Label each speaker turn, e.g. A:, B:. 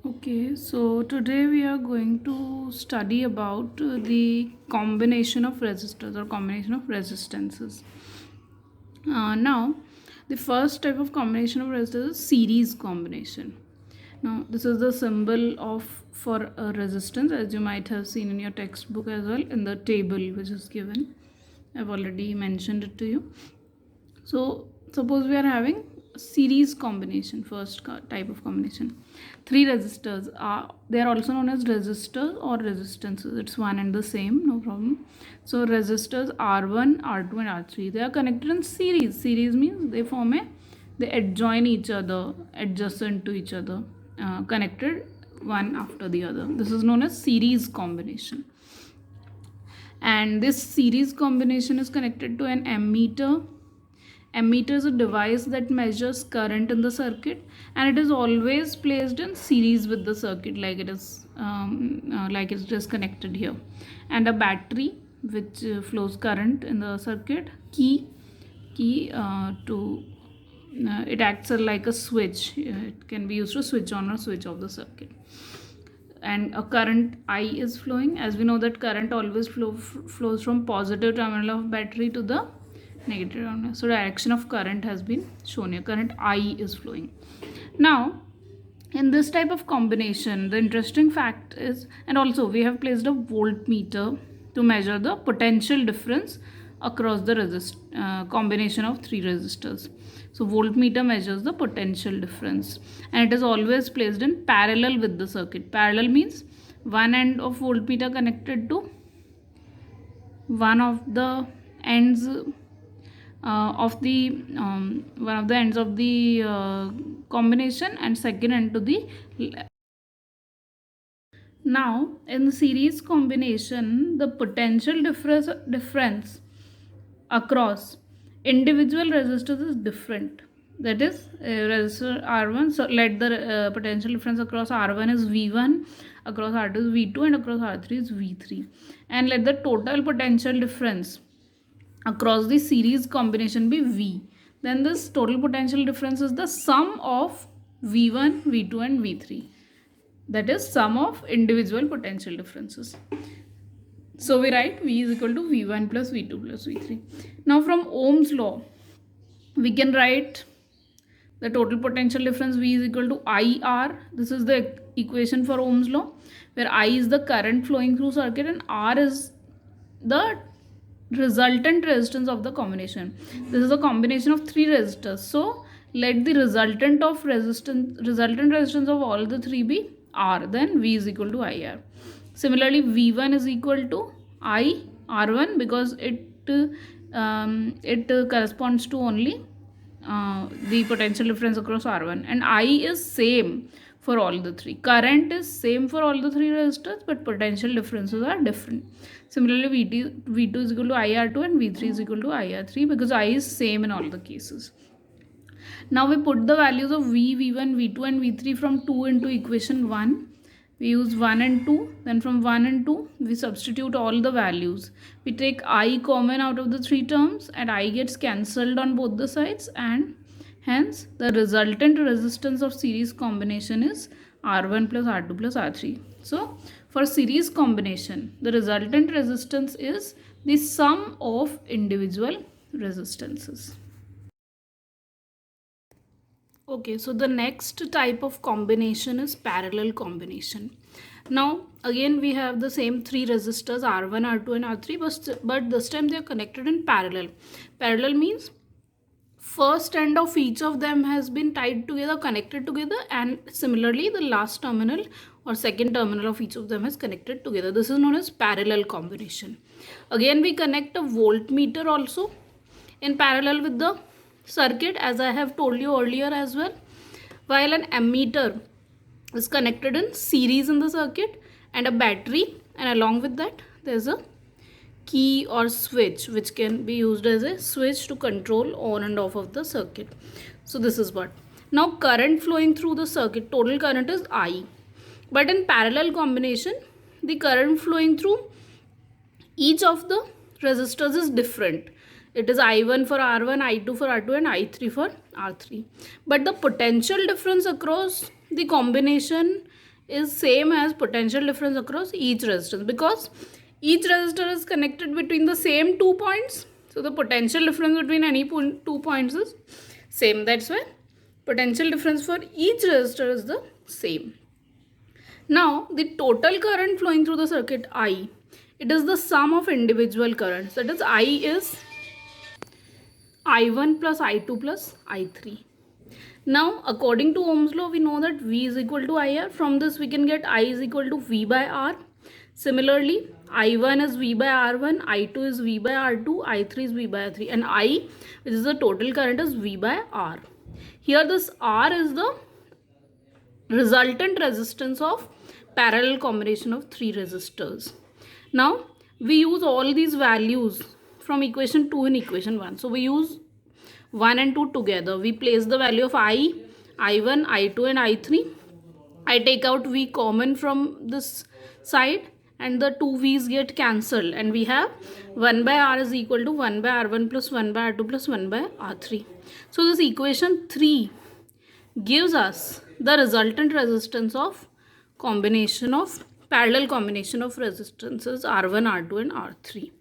A: Okay, so today we are going to study about the combination of resistors or combination of resistances. Now, the first type of combination of resistors is series combination. Now, this is the symbol of for a resistance, as you might have seen in your textbook as well in the table which is given. I've already mentioned it to you. So suppose we are having a series combination, first type of combination. Three resistors are, they are also known as resistors or resistances. It's one and the same, no problem. So resistors R1, R2 and R3, they are connected in series. Series means they adjoin each other, adjacent to each other, connected one after the other. This is known as series combination. And this series combination is connected to an ammeter. Ammeter is a device that measures current in the circuit, and it is always placed in series with the circuit, like it is connected here. And a battery which flows current in the circuit. Key to it acts like a switch. It can be used to switch on or switch off the circuit. And a current I is flowing. As we know that current always flows from positive terminal of battery to the negative terminal. So direction of current has been shown here. Current I is flowing. Now, in this type of combination, the interesting fact is, and also we have placed a voltmeter to measure the potential difference across the combination of three resistors. So voltmeter measures the potential difference, and it is always placed in parallel with the circuit. Parallel means one end of voltmeter connected to one of the ends of the one of the ends of the combination, and second end to the. Now, in the series combination, the potential difference across individual resistors is different. That is, resistor R1. So let the potential difference across R1 is V1, across R2 is V2, and across R3 is V3. And let the total potential difference across the series combination be V. Then this total potential difference is the sum of V1, V2 and V3. That is sum of individual potential differences. So we write V is equal to V1 plus V2 plus V3. Now from Ohm's law, we can write the total potential difference V is equal to IR. This is the equation for Ohm's law, where I is the current flowing through circuit and R is the resultant resistance of the combination. This is a combination of three resistors. So let the resultant resistance of all the three be R. Then V is equal to IR. Similarly, V1 is equal to I R1 because it corresponds to only the potential difference across R1, and I is same for all the three. Current is same for all the three resistors, but potential differences are different. Similarly, V2 is equal to IR2 and V3 is equal to IR3 because I is same in all the cases. Now we put the values of V, V1, V2 and V3 from 2 into equation 1. We use 1 and 2. Then from 1 and 2, we substitute all the values. We take I common out of the three terms and I gets cancelled on both the sides, and hence the resultant resistance of series combination is R1 plus R2 plus R3. So for series combination, the resultant resistance is the sum of individual resistances. Okay, so the next type of combination is parallel combination. Now again we have the same three resistors R1, R2 and R3, but this time they are connected in parallel. Parallel means first end of each of them has been tied together, connected together, and similarly the last terminal or second terminal of each of them is connected together. This is known as parallel combination. Again we connect a voltmeter also in parallel with the circuit, as I have told you earlier as well, while an ammeter is connected in series in the circuit, and a battery, and along with that there is a key or switch which can be used as a switch to control on and off of the circuit. So this is what. Now current flowing through the circuit, total current is I, but in parallel combination the current flowing through each of the resistors is different. It is I1 for R1, I2 for R2 and I3 for R3. But the potential difference across the combination is same as potential difference across each resistance, because each resistor is connected between the same 2 points. So the potential difference between any 2 points is same. That's why potential difference for each resistor is the same. Now the total current flowing through the circuit I, it is the sum of individual currents. That is, I is I1 plus I2 plus I3. Now according to Ohm's law, we know that V is equal to IR. From this we can get I is equal to V by R. Similarly, I1 is V by R1, I2 is V by R2, I3 is V by R3, and I, which is the total current, is V by R. Here this R is the resultant resistance of parallel combination of three resistors. Now we use all these values from equation 2 and equation 1. So we use 1 and 2 together. We place the value of I, I1, I2 and I3. I take out V common from this side and the two V's get cancelled, and we have 1 by R is equal to 1 by R1 plus 1 by R2 plus 1 by R3. So this equation 3 gives us the resultant resistance of parallel combination of resistances R1, R2 and R3.